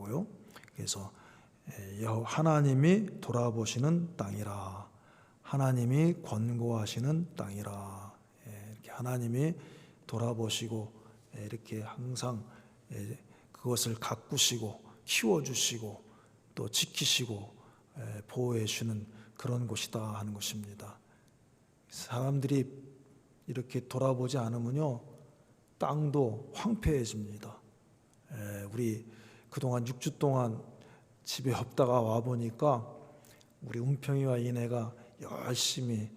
있더라고요. 그래서 하나님이 돌아보시는 땅이라, 하나님이 권고하시는 땅이라, 이렇게 하나님이 돌아보시고 이렇게 항상 그것을 가꾸시고 키워주시고 또 지키시고 보호해 주는 그런 곳이다 하는 것입니다. 사람들이 이렇게 돌아보지 않으면요, 땅도 황폐해집니다. 우리 그동안 6주 동안 집에 없다가 와보니까 우리 은평이와 이내가 열심히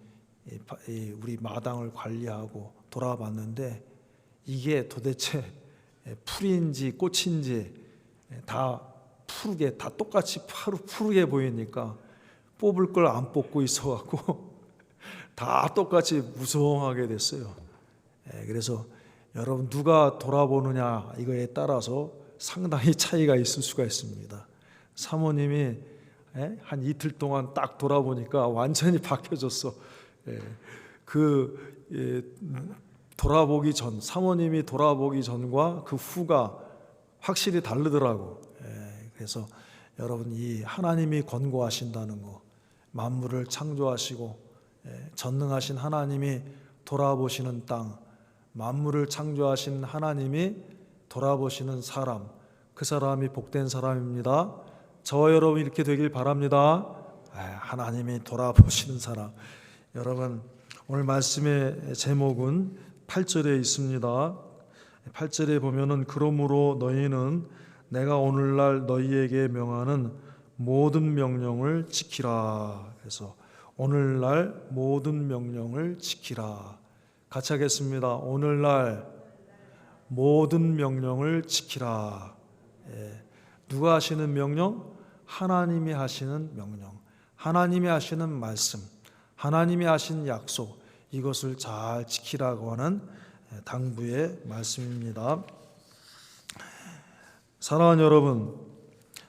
우리 마당을 관리하고 돌아봤는데, 이게 도대체 풀인지 꽃인지 다 푸르게, 다 똑같이 푸르게 보이니까 뽑을 걸 안 뽑고 있어갖고 다 똑같이 무성하게 됐어요. 그래서 여러분, 누가 돌아보느냐 이거에 따라서 상당히 차이가 있을 수가 있습니다. 사모님이 한 이틀 동안 딱 돌아보니까 완전히 바뀌어졌어. 돌아보기 전, 사모님이 돌아보기 전과 그 후가 확실히 다르더라고. 그래서 여러분, 이 하나님이 권고하신다는 거, 만물을 창조하시고 전능하신 하나님이 돌아보시는 땅, 만물을 창조하신 하나님이 돌아보시는 사람, 그 사람이 복된 사람입니다. 저와 여러분 이렇게 되길 바랍니다. 하나님이 돌아보시는 사람. 여러분, 오늘 말씀의 제목은 8절에 있습니다. 8절에 보면은, 그러므로 너희는 내가 오늘날 너희에게 명하는 모든 명령을 지키라. 그래서 오늘날 모든 명령을 지키라. 같이 하겠습니다. 오늘날 모든 명령을 지키라. 누가 하시는 명령? 하나님이 하시는 명령, 하나님이 하시는 말씀, 하나님이 하신 약속, 이것을 잘 지키라고 하는 당부의 말씀입니다. 사랑하는 여러분,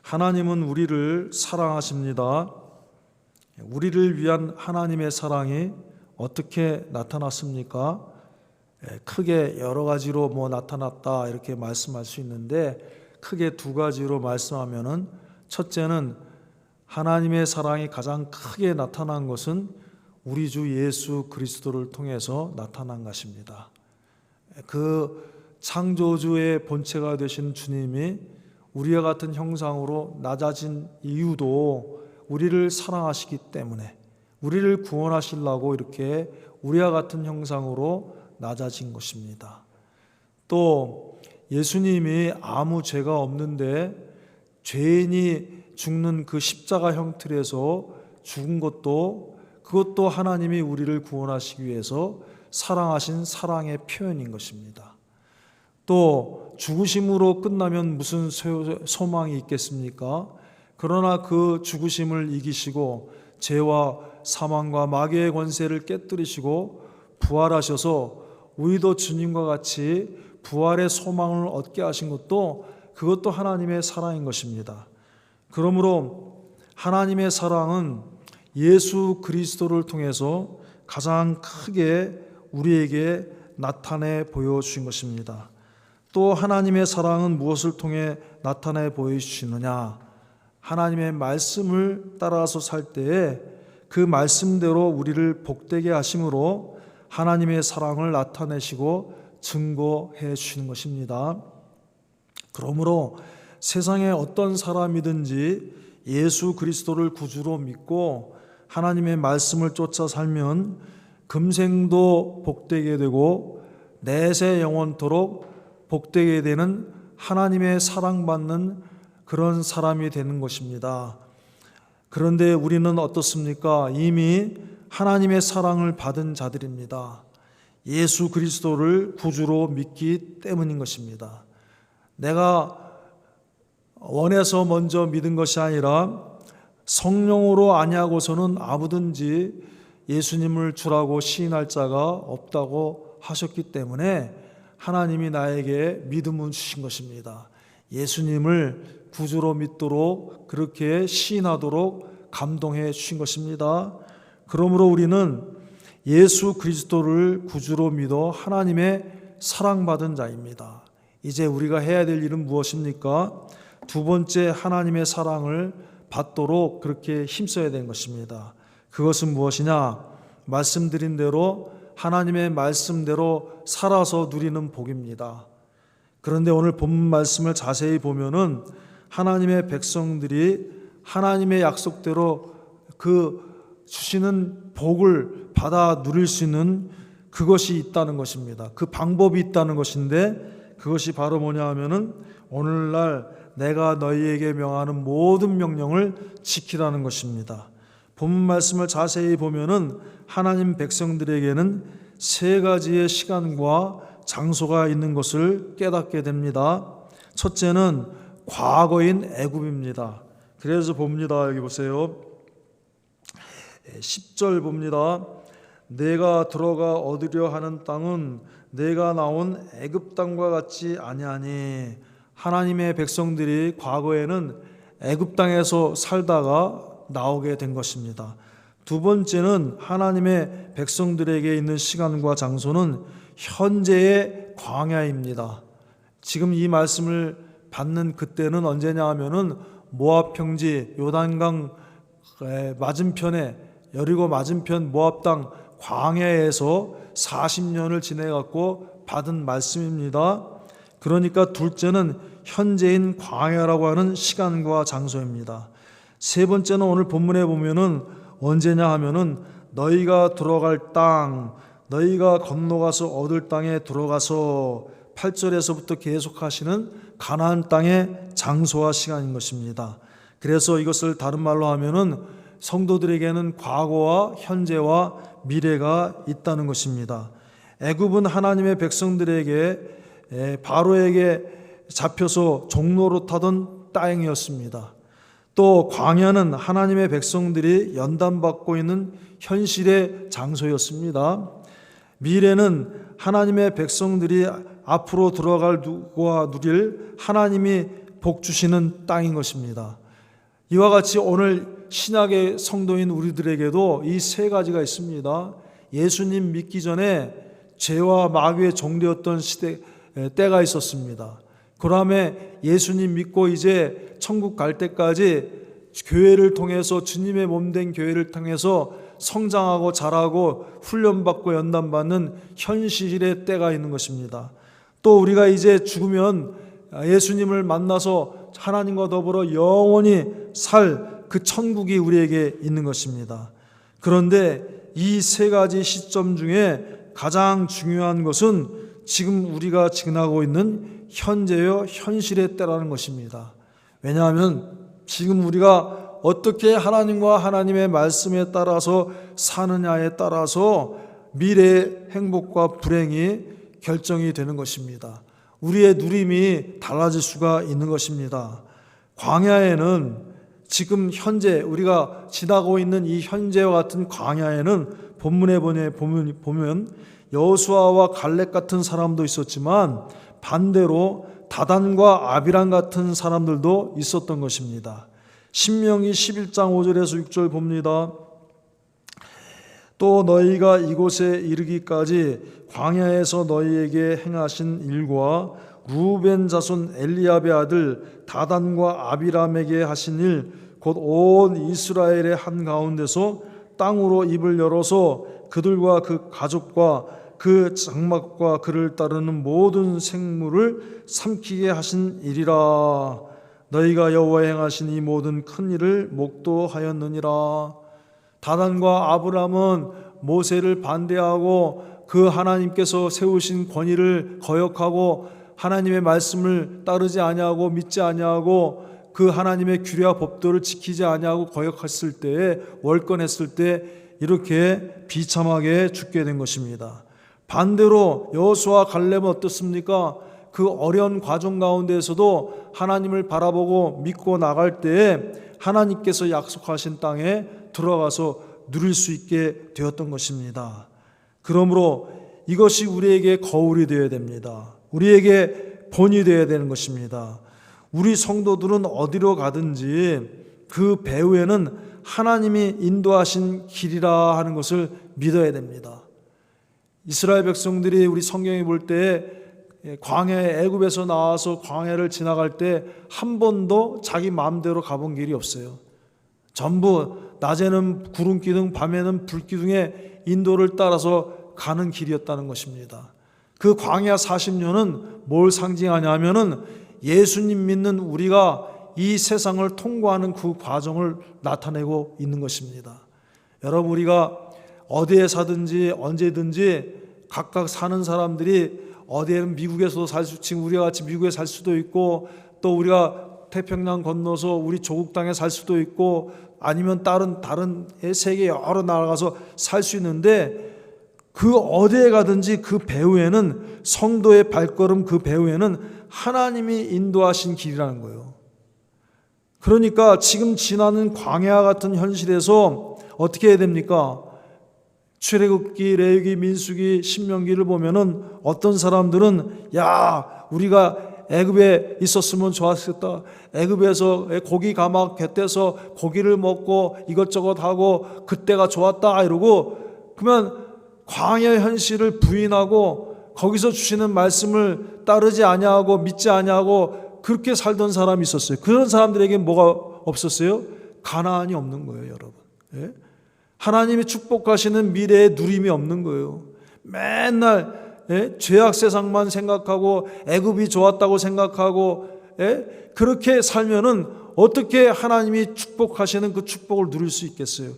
하나님은 우리를 사랑하십니다. 우리를 위한 하나님의 사랑이 어떻게 나타났습니까? 크게 여러 가지로 나타났다 이렇게 말씀할 수 있는데, 크게 두 가지로 말씀하면은, 첫째는 하나님의 사랑이 가장 크게 나타난 것은 우리 주 예수 그리스도를 통해서 나타난 것입니다. 그 창조주의 본체가 되신 주님이 우리와 같은 형상으로 낮아진 이유도 우리를 사랑하시기 때문에, 우리를 구원하시려고 이렇게 우리와 같은 형상으로 낮아진 것입니다. 또 예수님이 아무 죄가 없는데 죄인이 죽는 그 십자가 형틀에서 죽은 것도, 그것도 하나님이 우리를 구원하시기 위해서 사랑하신 사랑의 표현인 것입니다. 또 죽으심으로 끝나면 무슨 소망이 있겠습니까? 그러나 그 죽으심을 이기시고 죄와 사망과 마귀의 권세를 깨뜨리시고 부활하셔서 우리도 주님과 같이 부활의 소망을 얻게 하신 것도, 그것도 하나님의 사랑인 것입니다. 그러므로 하나님의 사랑은 예수 그리스도를 통해서 가장 크게 우리에게 나타내 보여주신 것입니다. 또 하나님의 사랑은 무엇을 통해 나타내 보여주시느냐? 하나님의 말씀을 따라서 살 때에 그 말씀대로 우리를 복되게 하심으로 하나님의 사랑을 나타내시고 증거해 주시는 것입니다. 그러므로 세상에 어떤 사람이든지 예수 그리스도를 구주로 믿고 하나님의 말씀을 쫓아 살면 금생도 복되게 되고 내세 영원토록 복되게 되는 하나님의 사랑받는 그런 사람이 되는 것입니다. 그런데 우리는 어떻습니까? 이미 하나님의 사랑을 받은 자들입니다. 예수 그리스도를 구주로 믿기 때문인 것입니다. 내가 원해서 먼저 믿은 것이 아니라 성령으로 아니하고서는 아무든지 예수님을 주라고 시인할 자가 없다고 하셨기 때문에 하나님이 나에게 믿음을 주신 것입니다. 예수님을 구주로 믿도록 그렇게 시인하도록 감동해 주신 것입니다. 그러므로 우리는 예수 그리스도를 구주로 믿어 하나님의 사랑받은 자입니다. 이제 우리가 해야 될 일은 무엇입니까? 두 번째 하나님의 사랑을 받도록 그렇게 힘써야 되는 것입니다. 그것은 무엇이냐? 말씀드린 대로 하나님의 말씀대로 살아서 누리는 복입니다. 그런데 오늘 본문 말씀을 자세히 보면은 하나님의 백성들이 하나님의 약속대로 그 주시는 복을 받아 누릴 수 있는 그것이 있다는 것입니다. 그 방법이 있다는 것인데 그것이 바로 뭐냐 하면은 오늘날 내가 너희에게 명하는 모든 명령을 지키라는 것입니다. 본문 말씀을 자세히 보면은 하나님 백성들에게는 세 가지의 시간과 장소가 있는 것을 깨닫게 됩니다. 첫째는 과거인 애굽입니다. 그래서 봅니다. 여기 보세요. 10절 봅니다. 내가 들어가 얻으려 하는 땅은 내가 나온 애굽 땅과 같지 아니하니. 하나님의 백성들이 과거에는 애굽 땅에서 살다가 나오게 된 것입니다. 두 번째는 하나님의 백성들에게 있는 시간과 장소는 현재의 광야입니다. 지금 이 말씀을 받는 그때는 언제냐 하면은 모압 평지 요단강 맞은편에 여리고 맞은편 모압 땅 광야에서 40년을 지내갖고 받은 말씀입니다. 그러니까 둘째는 현재인 광야라고 하는 시간과 장소입니다. 세 번째는 오늘 본문에 보면은 언제냐 하면은 너희가 들어갈 땅, 너희가 건너가서 얻을 땅에 들어가서 8절에서부터 계속하시는 가나안 땅의 장소와 시간인 것입니다. 그래서 이것을 다른 말로 하면은 성도들에게는 과거와 현재와 미래가 있다는 것입니다. 애굽은 하나님의 백성들에게 바로에게 잡혀서 종로로 타던 땅이었습니다. 또 광야는 하나님의 백성들이 연단받고 있는 현실의 장소였습니다. 미래는 하나님의 백성들이 앞으로 들어갈 누구와 누릴 하나님이 복 주시는 땅인 것입니다. 이와 같이 오늘 신약의 성도인 우리들에게도 이 세 가지가 있습니다. 예수님 믿기 전에 죄와 마귀의 종되었던 때가 있었습니다. 그 다음에 예수님 믿고 이제 천국 갈 때까지 교회를 통해서 주님의 몸된 교회를 통해서 성장하고 자라고 훈련받고 연단받는 현실의 때가 있는 것입니다. 또 우리가 이제 죽으면 예수님을 만나서 하나님과 더불어 영원히 살 그 천국이 우리에게 있는 것입니다. 그런데 이 세 가지 시점 중에 가장 중요한 것은 지금 우리가 지나고 있는 현재요 현실의 때라는 것입니다. 왜냐하면 지금 우리가 어떻게 하나님과 하나님의 말씀에 따라서 사느냐에 따라서 미래의 행복과 불행이 결정이 되는 것입니다. 우리의 누림이 달라질 수가 있는 것입니다. 광야에는 지금 현재 우리가 지나고 있는 이 현재와 같은 광야에는 본문에 보면 여호수아와 갈렙 같은 사람도 있었지만 반대로 다단과 아비람 같은 사람들도 있었던 것입니다. 신명기 11장 5절에서 6절 봅니다. 또 너희가 이곳에 이르기까지 광야에서 너희에게 행하신 일과 루벤 자손 엘리압의 아들 다단과 아비람에게 하신 일 곧 온 이스라엘의 한가운데서 땅으로 입을 열어서 그들과 그 가족과 그 장막과 그를 따르는 모든 생물을 삼키게 하신 일이라. 너희가 여호와의 행하신 이 모든 큰 일을 목도하였느니라. 다단과 아브람은 모세를 반대하고 그 하나님께서 세우신 권위를 거역하고 하나님의 말씀을 따르지 아니하고 믿지 아니하고 그 하나님의 규례와 법도를 지키지 아니하고 거역했을 때에 월권했을 때 이렇게 비참하게 죽게 된 것입니다. 반대로 여호수아 갈렙은 어떻습니까? 그 어려운 과정 가운데에서도 하나님을 바라보고 믿고 나갈 때에 하나님께서 약속하신 땅에 들어가서 누릴 수 있게 되었던 것입니다. 그러므로 이것이 우리에게 거울이 되어야 됩니다. 우리에게 본이 되어야 되는 것입니다. 우리 성도들은 어디로 가든지 그 배후에는 하나님이 인도하신 길이라 하는 것을 믿어야 됩니다. 이스라엘 백성들이 우리 성경에 볼 때 광야에 애굽에서 나와서 광야를 지나갈 때 한 번도 자기 마음대로 가본 길이 없어요. 전부 낮에는 구름기둥, 밤에는 불기둥의 인도를 따라서 가는 길이었다는 것입니다. 그 광야 40년은 뭘 상징하냐면은 예수님 믿는 우리가 이 세상을 통과하는 그 과정을 나타내고 있는 것입니다. 여러분, 우리가 어디에 사든지 언제든지 각각 사는 사람들이 어디에는 미국에서도 살 수, 지금 우리가 같이 미국에 살 수도 있고, 또 우리가 태평양 건너서 우리 조국 땅에 살 수도 있고, 아니면 다른 세계 여러 나라 가서 살 수 있는데, 그 어디에 가든지 그 배후에는, 성도의 발걸음 그 배후에는 하나님이 인도하신 길이라는 거예요. 그러니까 지금 지나는 광야 같은 현실에서 어떻게 해야 됩니까? 출애굽기, 레위기, 민수기, 신명기를 보면은 어떤 사람들은 야, 우리가 애굽에 있었으면 좋았겠다. 애굽에서 고기 가막 곁에서 고기를 먹고 이것저것 하고 그때가 좋았다 이러고, 그러면 광야의 현실을 부인하고 거기서 주시는 말씀을 따르지 아니하고 믿지 아니하고 그렇게 살던 사람이 있었어요. 그런 사람들에게 뭐가 없었어요? 가나안이 없는 거예요, 여러분. 예? 하나님이 축복하시는 미래의 누림이 없는 거예요. 맨날 죄악 세상만 생각하고 애굽이 좋았다고 생각하고 그렇게 살면은 어떻게 하나님이 축복하시는 그 축복을 누릴 수 있겠어요?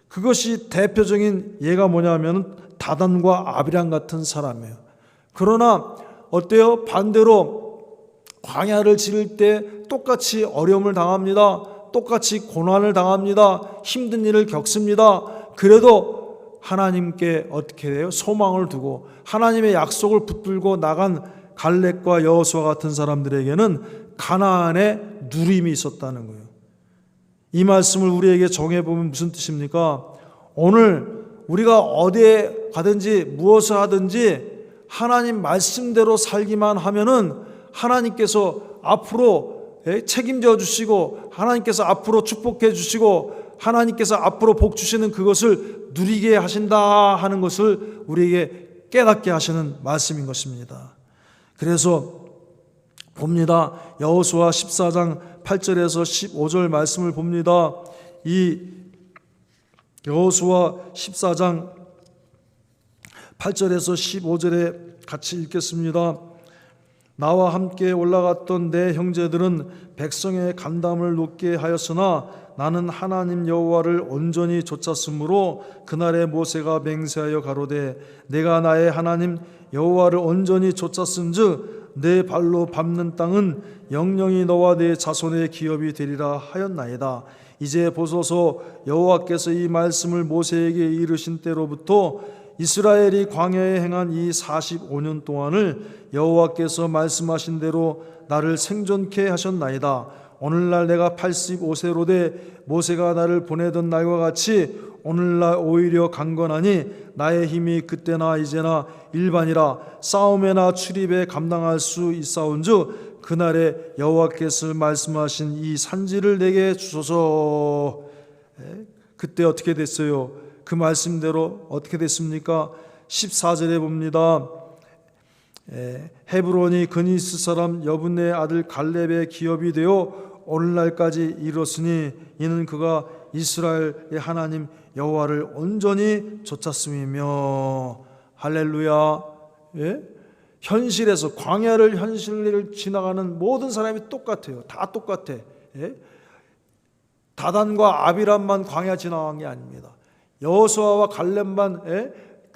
그것이 대표적인 예가 뭐냐면 다단과 아비람 같은 사람이에요. 그러나 어때요? 반대로 광야를 지를 때 똑같이 어려움을 당합니다. 똑같이 고난을 당합니다. 힘든 일을 겪습니다. 그래도 하나님께 어떻게 돼요? 소망을 두고 하나님의 약속을 붙들고 나간 갈렙과 여호수아 같은 사람들에게는 가나안의 누림이 있었다는 거예요. 이 말씀을 우리에게 정해보면 무슨 뜻입니까? 오늘 우리가 어디에 가든지 무엇을 하든지 하나님 말씀대로 살기만 하면은 하나님께서 앞으로 책임져 주시고, 하나님께서 앞으로 축복해 주시고, 하나님께서 앞으로 복 주시는 그것을 누리게 하신다 하는 것을 우리에게 깨닫게 하시는 말씀인 것입니다. 그래서 봅니다. 여호수아 14장 8절에서 15절 말씀을 봅니다. 이 여호수아 14장 8절에서 15절에 같이 읽겠습니다. 나와 함께 올라갔던 내 형제들은 백성의 간담을 높게 하였으나 나는 하나님 여호와를 온전히 좇았으므로 그날에 모세가 맹세하여 가로되 내가 나의 하나님 여호와를 온전히 좇았은즉 내 발로 밟는 땅은 영영이 너와 내 자손의 기업이 되리라 하였나이다. 이제 보소서, 여호와께서 이 말씀을 모세에게 이르신 때로부터 이스라엘이 광야에 행한 이 45년 동안을 여호와께서 말씀하신 대로 나를 생존케 하셨나이다. 오늘날 내가 85세로 돼 모세가 나를 보내던 날과 같이 오늘날 오히려 강건하니 나의 힘이 그때나 이제나 일반이라 싸움에나 출입에 감당할 수 있사온즉 그날에 여호와께서 말씀하신 이 산지를 내게 주소서. 그때 어떻게 됐어요? 그 말씀대로 어떻게 됐습니까? 14절에 봅니다. 헤브론이 그니스 사람 여분네 아들 갈렙의 기업이 되어 오늘날까지 이르렀으니 이는 그가 이스라엘의 하나님 여호와를 온전히 좇았음이며. 할렐루야. 현실에서 광야를 현실을 지나가는 모든 사람이 똑같아요. 다 똑같아. 다단과 아비람만 광야 지나간 게 아닙니다. 여호수아와 갈렙만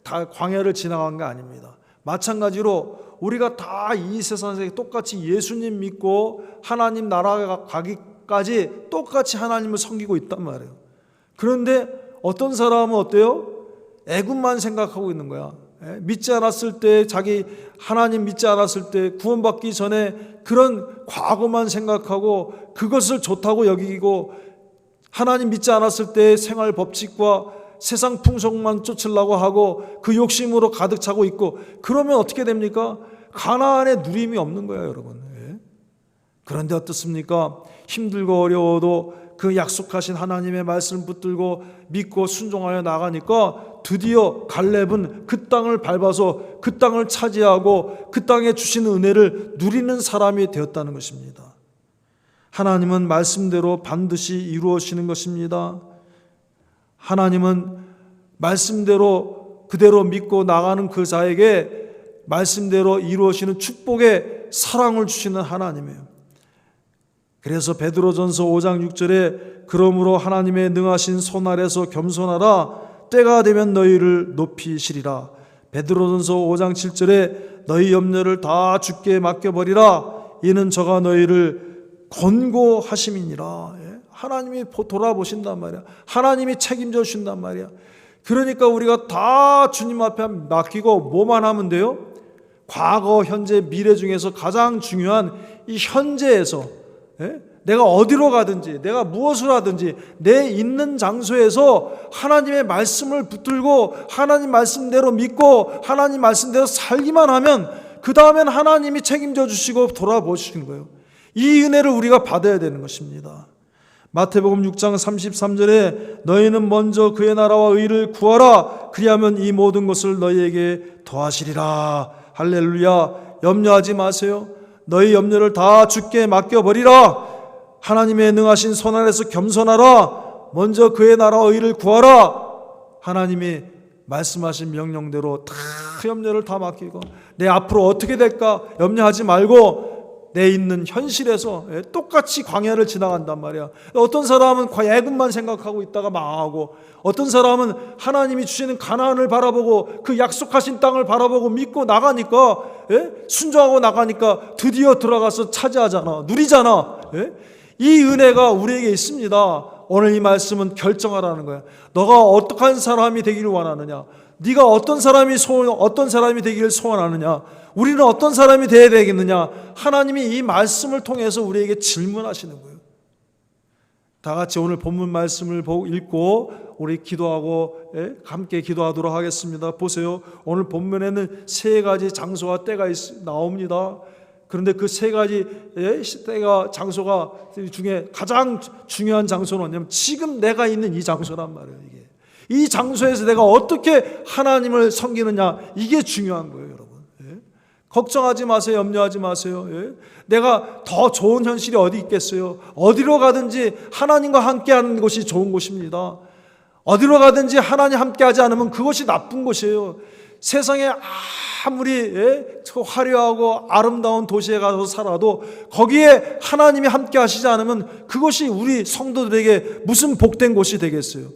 다 광야를 지나간 게 아닙니다. 마찬가지로 우리가 다 이 세상에 똑같이 예수님 믿고 하나님 나라 가기까지 똑같이 하나님을 섬기고 있단 말이에요. 그런데 어떤 사람은 어때요? 애굽만 생각하고 있는 거야. 믿지 않았을 때, 자기 하나님 믿지 않았을 때, 구원받기 전에 그런 과거만 생각하고 그것을 좋다고 여기고, 하나님 믿지 않았을 때 생활 법칙과 세상 풍속만 쫓으려고 하고 그 욕심으로 가득 차고 있고, 그러면 어떻게 됩니까? 가나안의 누림이 없는 거예요, 여러분. 그런데 어떻습니까? 힘들고 어려워도 그 약속하신 하나님의 말씀을 붙들고 믿고 순종하여 나가니까 드디어 갈렙은 그 땅을 밟아서 그 땅을 차지하고 그 땅에 주신 은혜를 누리는 사람이 되었다는 것입니다. 하나님은 말씀대로 반드시 이루어지는 것입니다. 하나님은 말씀대로 그대로 믿고 나가는 그 자에게 말씀대로 이루어지는 축복의 사랑을 주시는 하나님이에요. 그래서 베드로전서 5장 6절에 그러므로 하나님의 능하신 손 아래서 겸손하라 때가 되면 너희를 높이시리라. 베드로전서 5장 7절에 너희 염려를 다 주께 맡겨버리라 이는 저가 너희를 권고하심이니라. 하나님이 돌아보신단 말이야. 하나님이 책임져 주신단 말이야. 그러니까 우리가 다 주님 앞에 맡기고 뭐만 하면 돼요? 과거, 현재, 미래 중에서 가장 중요한 이 현재에서 내가 어디로 가든지 내가 무엇을 하든지 내 있는 장소에서 하나님의 말씀을 붙들고 하나님 말씀대로 믿고 하나님 말씀대로 살기만 하면 그 다음엔 하나님이 책임져 주시고 돌아보시는 거예요. 이 은혜를 우리가 받아야 되는 것입니다. 마태복음 6장 33절에 너희는 먼저 그의 나라와 의를 구하라 그리하면 이 모든 것을 너희에게 더하시리라. 할렐루야. 염려하지 마세요. 너희 염려를 다 주께 맡겨버리라. 하나님의 능하신 손 아래서 겸손하라. 먼저 그의 나라와 의를 구하라. 하나님이 말씀하신 명령대로 다 염려를 다 맡기고 내 앞으로 어떻게 될까 염려하지 말고 내 있는 현실에서 똑같이 광야를 지나간단 말이야. 어떤 사람은 애굽만 생각하고 있다가 망하고 어떤 사람은 하나님이 주시는 가나안을 바라보고 그 약속하신 땅을 바라보고 믿고 나가니까 순종하고 나가니까 드디어 들어가서 차지하잖아. 누리잖아. 이 은혜가 우리에게 있습니다. 오늘 이 말씀은 결정하라는 거야. 너가 어떠한 사람이 되기를 원하느냐? 네가 어떤 사람이 되기를 소원하느냐? 우리는 어떤 사람이 되어야 되겠느냐? 하나님이 이 말씀을 통해서 우리에게 질문하시는 거예요. 다 같이 오늘 본문 말씀을 읽고 우리 기도하고 함께 기도하도록 하겠습니다. 보세요. 오늘 본문에는 세 가지 장소와 때가 나옵니다. 그런데 그 세 가지 때가 장소가 중에 가장 중요한 장소는 뭐냐면 지금 내가 있는 이 장소란 말이에요. 이게 이 장소에서 내가 어떻게 하나님을 섬기느냐 이게 중요한 거예요, 여러분. 걱정하지 마세요. 염려하지 마세요. 내가 더 좋은 현실이 어디 있겠어요? 어디로 가든지 하나님과 함께하는 곳이 좋은 곳입니다. 어디로 가든지 하나님 함께하지 않으면 그것이 나쁜 곳이에요. 세상에 아무리 화려하고 아름다운 도시에 가서 살아도 거기에 하나님이 함께하시지 않으면 그것이 우리 성도들에게 무슨 복된 곳이 되겠어요?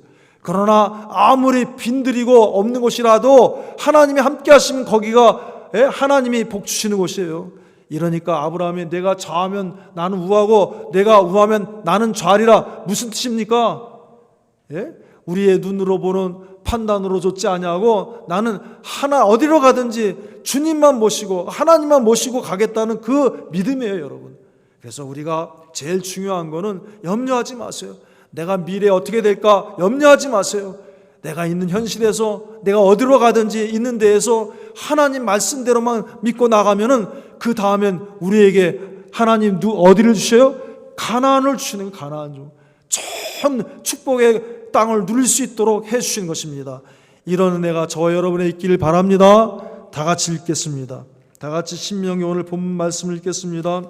그러나 아무리 빈들이고 없는 곳이라도 하나님이 함께하시면 거기가 하나님이 복 주시는 곳이에요. 이러니까 아브라함이 내가 좌하면 나는 우하고 내가 우하면 나는 좌리라 무슨 뜻입니까? 우리의 눈으로 보는 판단으로 좋지 아니하고 나는 어디로 가든지 주님만 모시고 하나님만 모시고 가겠다는 그 믿음이에요, 여러분. 그래서 우리가 제일 중요한 거는 염려하지 마세요. 내가 미래에 어떻게 될까 염려하지 마세요. 내가 있는 현실에서 내가 어디로 가든지 있는 데에서 하나님 말씀대로만 믿고 나가면은 그 다음엔 우리에게 하나님 어디를 주셔요? 가나안을 주시는 가나안 중 전 축복의 땅을 누릴 수 있도록 해주시는 것입니다. 이런 은혜가 저와 여러분의 있기를 바랍니다. 다 같이 읽겠습니다. 다 같이 신명기 오늘 본문 말씀을 읽겠습니다.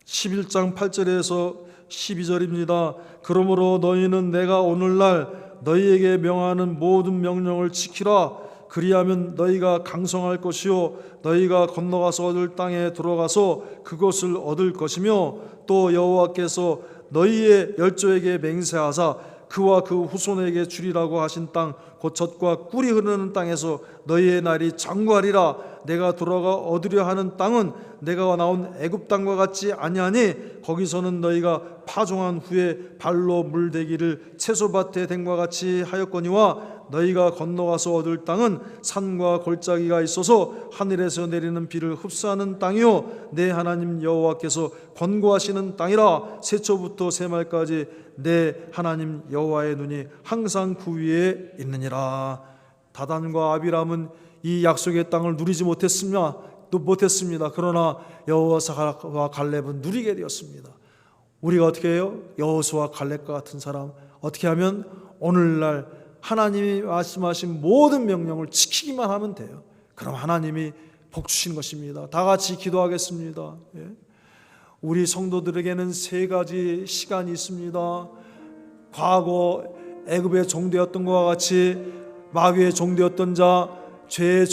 11장 8절에서 12절입니다. 그러므로 너희는 내가 오늘날 너희에게 명하는 모든 명령을 지키라. 그리하면 너희가 강성할 것이요 너희가 건너가서 얻을 땅에 들어가서 그것을 얻을 것이며 또 여호와께서 너희의 열조에게 맹세하사 그와 그 후손에게 주리라고 하신 땅 곧 젖과 꿀이 흐르는 땅에서 너희의 날이 장구하리라. 내가 돌아가 얻으려 하는 땅은 내가 나온 애굽 땅과 같지 아니하니 거기서는 너희가 파종한 후에 발로 물대기를 채소밭에 댄과 같이 하였거니와 너희가 건너가서 얻을 땅은 산과 골짜기가 있어서 하늘에서 내리는 비를 흡수하는 땅이요 내 하나님 여호와께서 권고하시는 땅이라. 세초부터 세말까지 내 하나님 여호와의 눈이 항상 그 위에 있느니라. 다단과 아비람은 이 약속의 땅을 누리지 못했으며 못했습니다. 그러나 여호수아와 갈렙은 누리게 되었습니다. 우리가 어떻게 해요? 여호수아와 갈렙과 같은 사람, 어떻게 하면 오늘날 하나님이 말씀하신 모든 명령을 지키기만 하면 돼요. 그럼 하나님이 복 주시는 것입니다. 다 같이 기도하겠습니다. 예. 우리 성도들에게는 세 가지 시간이 있습니다. 과거 애굽의 종되었던 것과 같이 마귀의 종되었던 자, 죄의